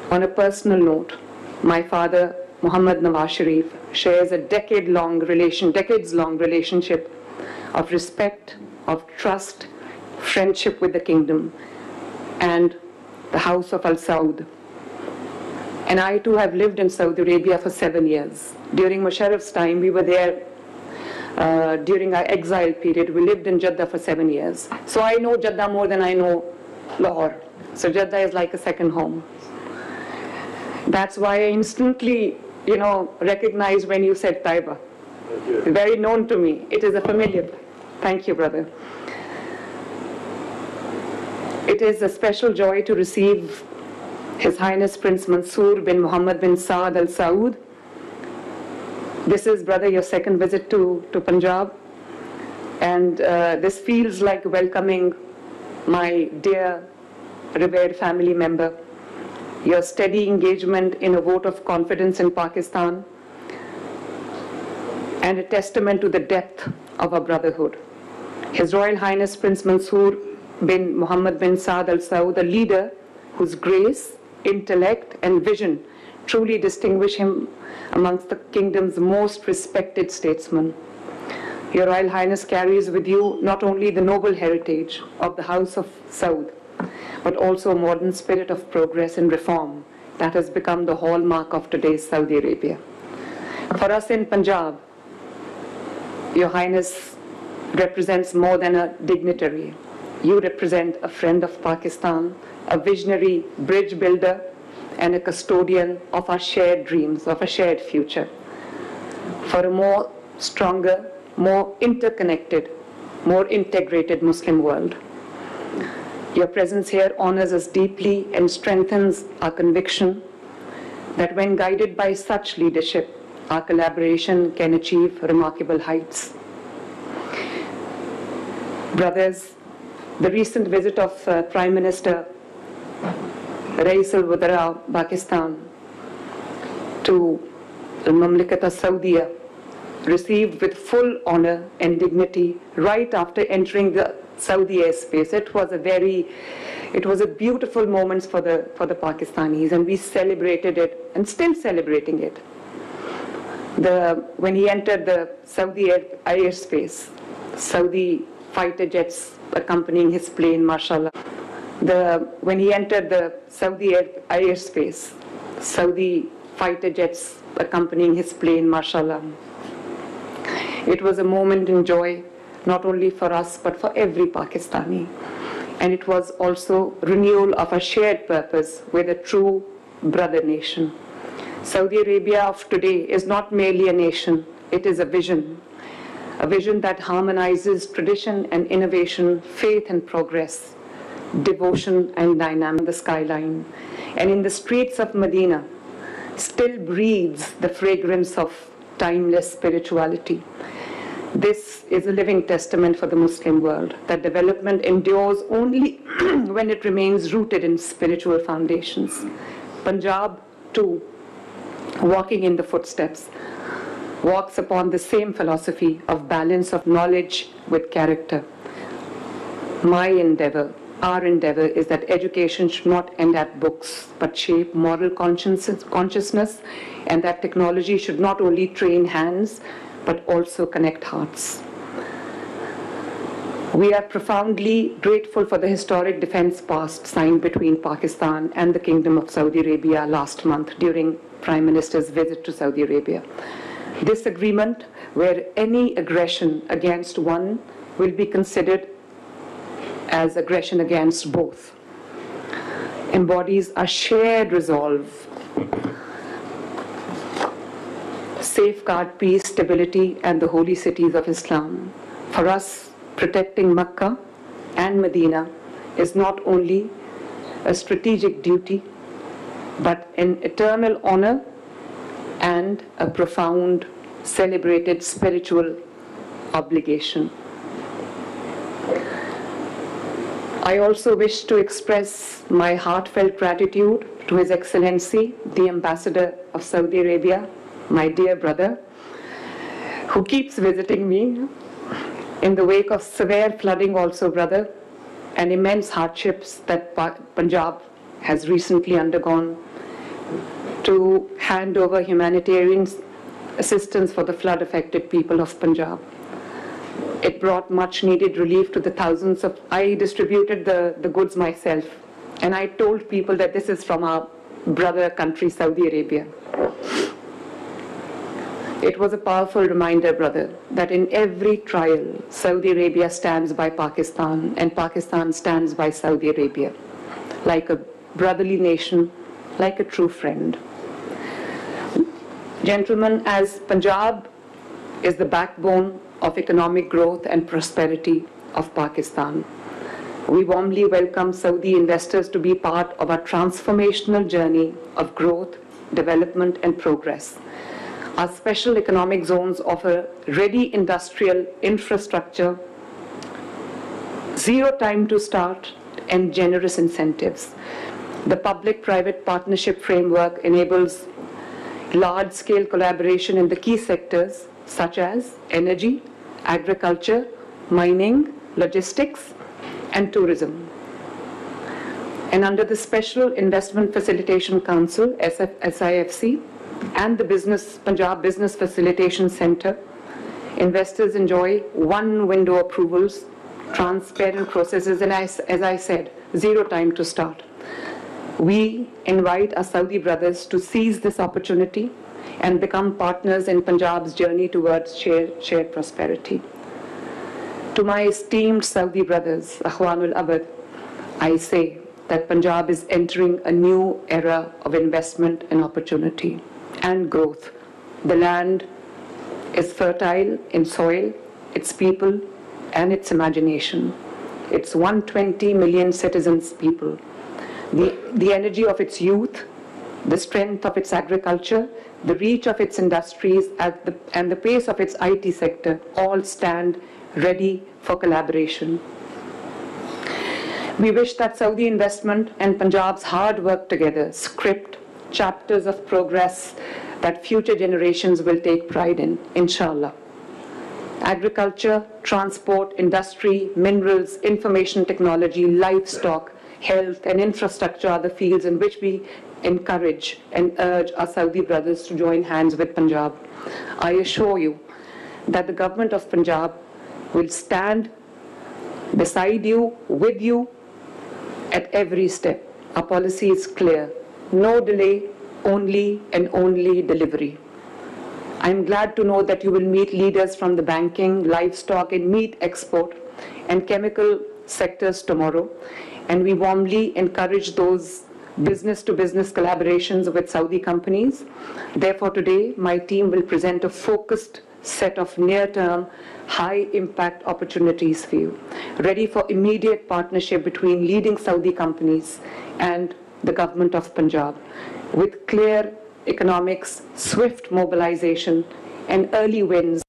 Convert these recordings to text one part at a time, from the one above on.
On a personal note, my father, Muhammad Nawaz Sharif, shares a decades-long relationship of respect, of trust, friendship with the kingdom and the House of Al Saud. And I too have lived in Saudi Arabia for 7 years. During Musharraf's time, we were there during our exile period. We lived in Jeddah for 7 years. So I know Jeddah more than I know Lahore. So Jeddah is like a second home. That's why I instantly, recognized when you said Taiba. Very known to me. It is a familiar. Thank you, brother. It is a special joy to receive His Highness Prince Mansoor bin Muhammad bin Saad Al Saud. This is, brother, your second visit to Punjab. And this feels like welcoming my dear, revered family member. Your steady engagement in a vote of confidence in Pakistan and a testament to the depth of our brotherhood. His Royal Highness Prince Mansoor bin Muhammad bin Saad Al Saud, a leader whose grace, intellect and vision truly distinguish him amongst the kingdom's most respected statesmen. Your Royal Highness carries with you not only the noble heritage of the House of Saud, but also a modern spirit of progress and reform that has become the hallmark of today's Saudi Arabia. For us in Punjab, Your Highness represents more than a dignitary. You represent a friend of Pakistan, a visionary bridge builder, and a custodian of our shared dreams, of a shared future, for a more stronger, more interconnected, more integrated Muslim world. Your presence here honors us deeply and strengthens our conviction that when guided by such leadership, our collaboration can achieve remarkable heights. Brothers, the recent visit of Prime Minister Rais al-Wazara Pakistan to Al-Mamlakat al-Saudiya, received with full honor and dignity right after entering the Saudi airspace. It was a beautiful moment for the Pakistanis, and we celebrated it and still celebrating it. When he entered the Saudi airspace, Saudi fighter jets accompanying his plane, mashallah. When he entered the Saudi airspace, Saudi fighter jets accompanying his plane, mashallah. It was a moment in joy, not only for us, but for every Pakistani. And it was also renewal of a shared purpose with a true brother nation. Saudi Arabia of today is not merely a nation, it is a vision that harmonizes tradition and innovation, faith and progress, devotion and dynamic. The skyline. And in the streets of Medina still breathes the fragrance of timeless spirituality. This is a living testament for the Muslim world, that development endures only when it remains rooted in spiritual foundations. Punjab, too, walking in the footsteps, walks upon the same philosophy of balance of knowledge with character. My endeavor, our endeavor, is that education should not end at books, but shape moral consciousness, and that technology should not only train hands, but also connect hearts. We are profoundly grateful for the historic defense pact signed between Pakistan and the Kingdom of Saudi Arabia last month during Prime Minister's visit to Saudi Arabia. This agreement, where any aggression against one will be considered as aggression against both, embodies a shared resolve safeguard peace, stability, and the holy cities of Islam. For us, protecting Mecca and Medina is not only a strategic duty, but an eternal honor and a profound, celebrated spiritual obligation. I also wish to express my heartfelt gratitude to His Excellency, the Ambassador of Saudi Arabia, my dear brother, who keeps visiting me in the wake of severe flooding also, brother, and immense hardships that Punjab has recently undergone. to hand over humanitarian assistance for the flood-affected people of Punjab. It brought much-needed relief to the thousands of... I distributed the goods myself, and I told people that this is from our brother country, Saudi Arabia. It was a powerful reminder, brother, that in every trial, Saudi Arabia stands by Pakistan, and Pakistan stands by Saudi Arabia, like a brotherly nation, like a true friend. Gentlemen, as Punjab is the backbone of economic growth and prosperity of Pakistan, we warmly welcome Saudi investors to be part of our transformational journey of growth, development, and progress. Our special economic zones offer ready industrial infrastructure, zero time to start, and generous incentives. The public-private partnership framework enables large-scale collaboration in the key sectors such as energy, agriculture, mining, logistics, and tourism. And under the Special Investment Facilitation Council, SIFC, and the Punjab Business Facilitation Center, investors enjoy one window approvals, transparent processes, and as I said, zero time to start. We invite our Saudi brothers to seize this opportunity and become partners in Punjab's journey towards shared prosperity. To my esteemed Saudi brothers, Akhwanul Abad, I say that Punjab is entering a new era of investment and opportunity and growth. The land is fertile in soil, its people, and its imagination. It's 120 million citizens' people. The energy of its youth, the strength of its agriculture, the reach of its industries, and the pace of its IT sector all stand ready for collaboration. We wish that Saudi investment and Punjab's hard work together script chapters of progress that future generations will take pride in, inshallah. Agriculture, transport, industry, minerals, information technology, livestock, health, and infrastructure are the fields in which we encourage and urge our Saudi brothers to join hands with Punjab. I assure you that the government of Punjab will stand beside you, with you, at every step. Our policy is clear. No delay, only and only delivery. I'm glad to know that you will meet leaders from the banking, livestock, and meat export and chemical sectors tomorrow. And we warmly encourage those business-to-business collaborations with Saudi companies. Therefore, today, my team will present a focused set of near-term, high-impact opportunities for you, ready for immediate partnership between leading Saudi companies and the government of Punjab, with clear economics, swift mobilization, and early wins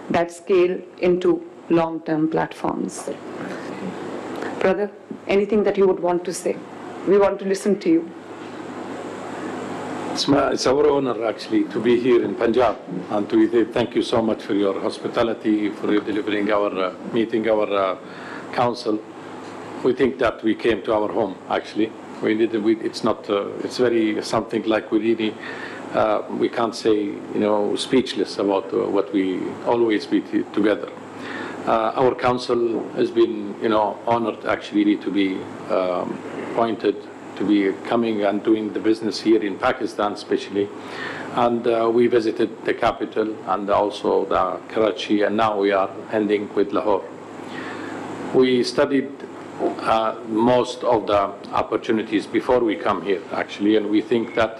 that scale into long-term platforms. Brother, anything that you would want to say? We want to listen to you. It's our honor, actually, to be here in Punjab, and to thank you so much for your hospitality, for your delivering our meeting, our council. We think that we came to our home, actually. It's very something like we really, we can't say, speechless about what we always be together. Our council has been, honored actually to be appointed to be coming and doing the business here in Pakistan, especially. And we visited the capital and also the Karachi, and now we are ending with Lahore. We studied most of the opportunities before we come here, actually, and we think that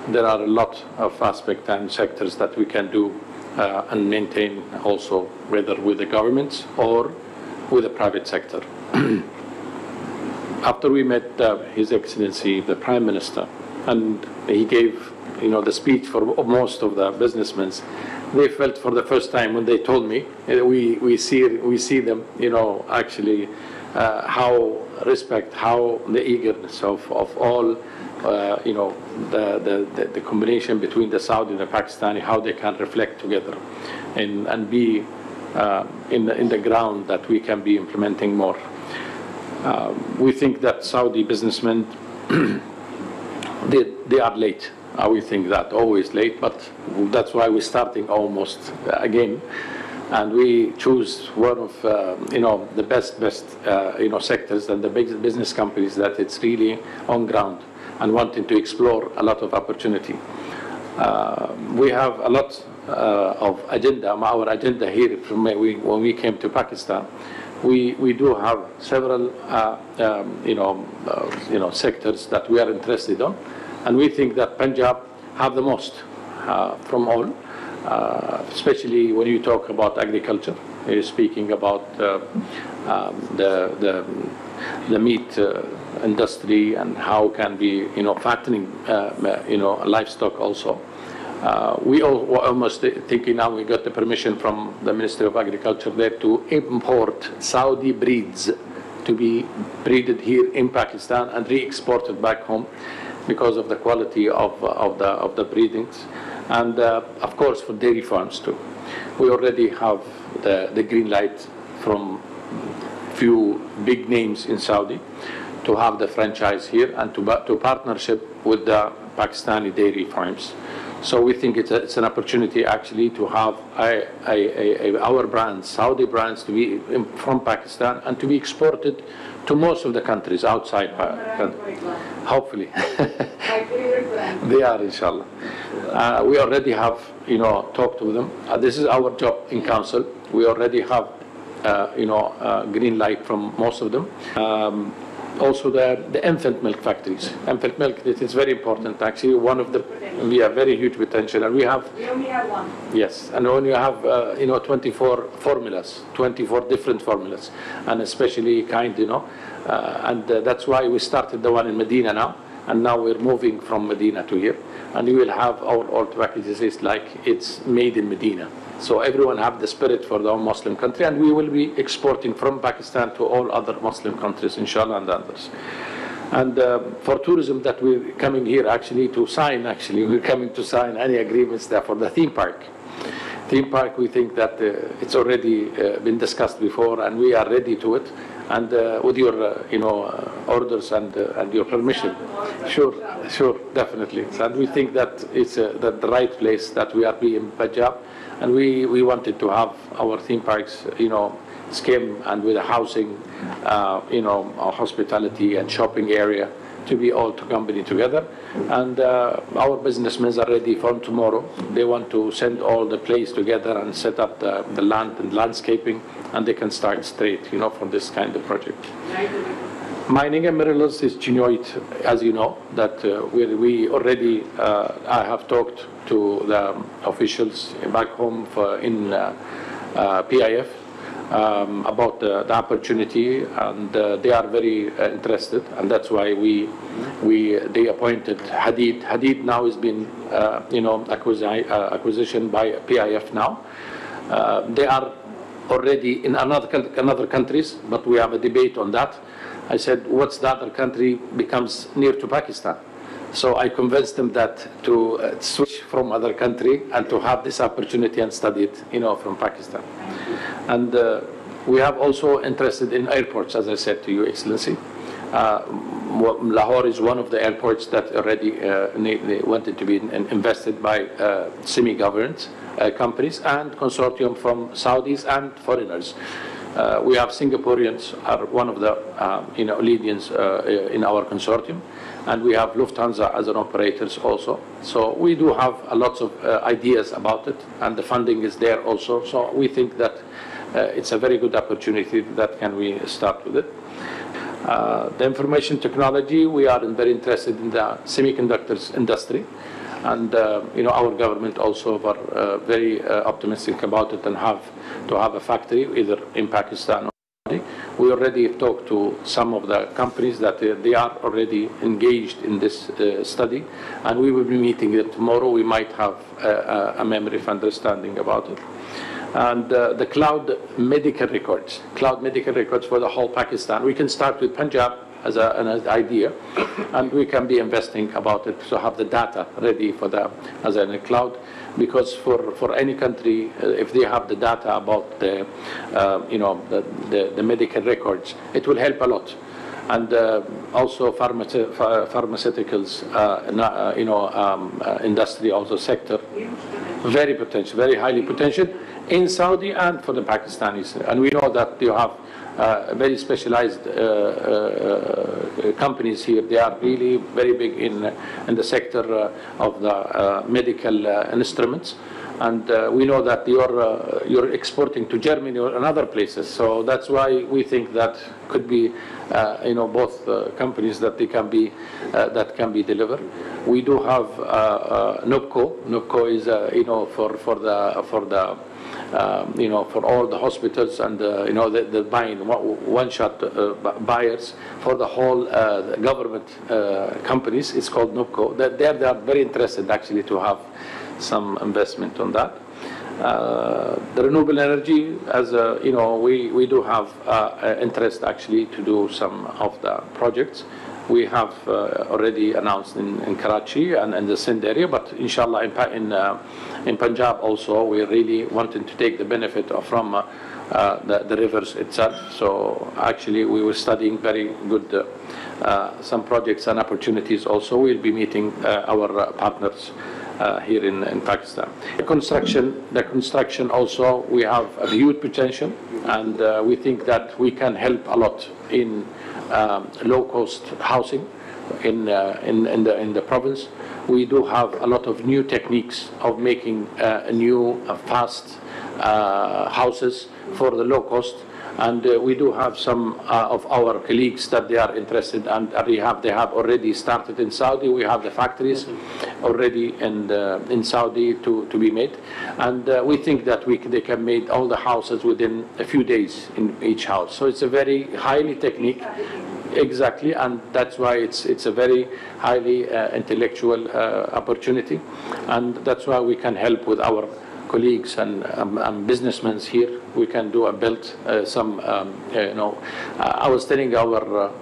there are a lot of aspects and sectors that we can do and maintain also, whether with the governments or with the private sector. After we met His Excellency, the Prime Minister, and he gave, the speech for most of the businessmen, they felt for the first time when they told me, we see them, actually, how the eagerness of all, the combination between the Saudi and the Pakistani, how they can reflect together and be in the ground that we can be implementing more. We think that Saudi businessmen they are late. We think that always late, but that's why we're starting almost again. And we choose one of the best sectors and the big business companies that it's really on ground and wanting to explore a lot of opportunity. We have a lot of agenda. Our agenda here from when we came to Pakistan, we do have several sectors that we are interested in, and we think that Punjab have the most from all. Especially when you talk about agriculture, you're speaking about the meat industry and how can be fattening livestock also. We were almost thinking now we got the permission from the Ministry of Agriculture there to import Saudi breeds to be breeded here in Pakistan and re-exported back home because of the quality of the breedings. And of course for dairy farms too. We already have the green light from few big names in Saudi to have the franchise here and to partnership with the Pakistani dairy farms. So we think it's an opportunity actually to have our brands, Saudi brands, to be from Pakistan and to be exported to most of the countries outside. Hopefully. They are, inshallah. We already have, talked to them. This is our job in council. We already have, green light from most of them. Also the infant milk factories. Infant milk, it is very important actually. One of the, we have very huge potential, and we only have one. Yes, and when you have 24 formulas, 24 different formulas, and especially and that's why we started the one in Medina now, and now we're moving from Medina to here, and we will have our old packages like it's made in Medina. So everyone have the spirit for the Muslim country, and we will be exporting from Pakistan to all other Muslim countries, inshallah, and others. And for tourism that we're coming here actually to sign, we're coming to sign any agreements there for the theme park. Theme park, we think that it's already been discussed before, and we are ready to it. And with your, orders and your permission, sure, definitely. And we think that it's the right place that we are in Punjab. And we wanted to have our theme parks, scheme and with a housing, hospitality and shopping area to be all to company together. And our businessmen are ready from tomorrow. They want to send all the place together and set up the land and landscaping, and they can start straight, for this kind of project. Mining and minerals is genuine, as you know, that we already, I have talked to the officials back home in PIF about the opportunity, and they are very interested, and that's why they appointed Hadid. Hadid now has been, acquisition by PIF now. They are already in another countries, but we have a debate on that. I said, what's the other country becomes near to Pakistan? So I convinced them that to switch from other country and to have this opportunity and study it, from Pakistan. And we have also interested in airports, as I said to you, Excellency. Lahore is one of the airports that already wanted to be invested by semi-government companies and consortium from Saudis and foreigners. We have Singaporeans are one of the leaders in our consortium, and we have Lufthansa as an operators also. So we do have lots of ideas about it, and the funding is there also. So we think that it's a very good opportunity that can we start with it. The information technology, we are very interested in the semiconductors industry. And our government also are very optimistic about it and have to have a factory either in Pakistan or Saudi. We already talked to some of the companies that they are already engaged in this study, and we will be meeting them tomorrow. We might have a memory of understanding about it. And the cloud medical records for the whole Pakistan. We can start with Punjab as an idea, and we can be investing about it to have the data ready for as a cloud, because for any country, if they have the data about the medical records, it will help a lot. and also pharmaceuticals, industry also sector. Very potential, very highly potential in Saudi and for the Pakistanis. And we know that you have very specialized companies here. They are really very big in the sector of the medical instruments. And we know that you're exporting to Germany or other places. So that's why we think that could be, both companies that they can be delivered. We do have NUPCO. NUPCO is, for all the hospitals and the buying one-shot buyers for the whole government companies. It's called NUPCO. They are very interested actually to have some investment on that. The renewable energy, as we do have interest actually to do some of the projects. We have already announced in Karachi and in the Sindh area, but inshallah in Punjab also we're really wanting to take the benefit from the rivers itself. So actually we were studying very good some projects and opportunities also. We'll be meeting our partners here in Pakistan. The construction also, we have a huge potential, and we think that we can help a lot in low-cost housing in the province. We do have a lot of new techniques of making new fast houses for the low cost. And we do have some of our colleagues that they are interested, and they have already started in Saudi. We have the factories already in Saudi to be made, and we think that they can make all the houses within a few days in each house. So it's a very highly technique, exactly, and that's why it's a very highly intellectual opportunity, and that's why we can help with our colleagues and businessmen here. We can do build some, I was telling our,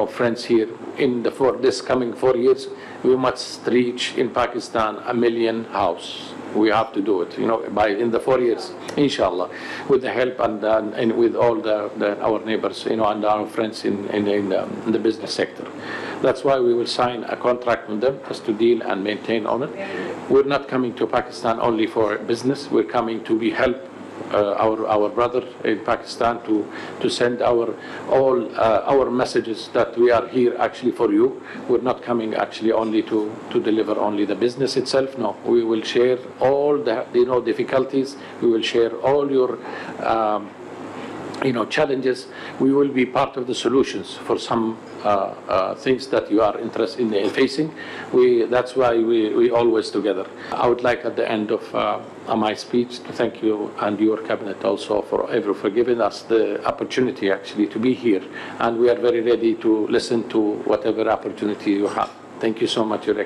friends here, for this coming 4 years, we must reach in Pakistan 1 million house. We have to do it, in the 4 years, inshallah, with the help and with all our neighbors, and our friends in the business sector. That's why we will sign a contract with them just to deal and maintain on it. We're not coming to Pakistan only for business. We're coming to help our brother in Pakistan to send our messages that we are here actually for you. We're not coming actually only to deliver only the business itself. No, we will share all the difficulties. We will share all your challenges. We will be part of the solutions for some things that you are interested in facing. That's why we always together. I would like at the end of my speech to thank you and your cabinet also for giving us the opportunity actually to be here, and we are very ready to listen to whatever opportunity you have. Thank you so much, Your Excellency.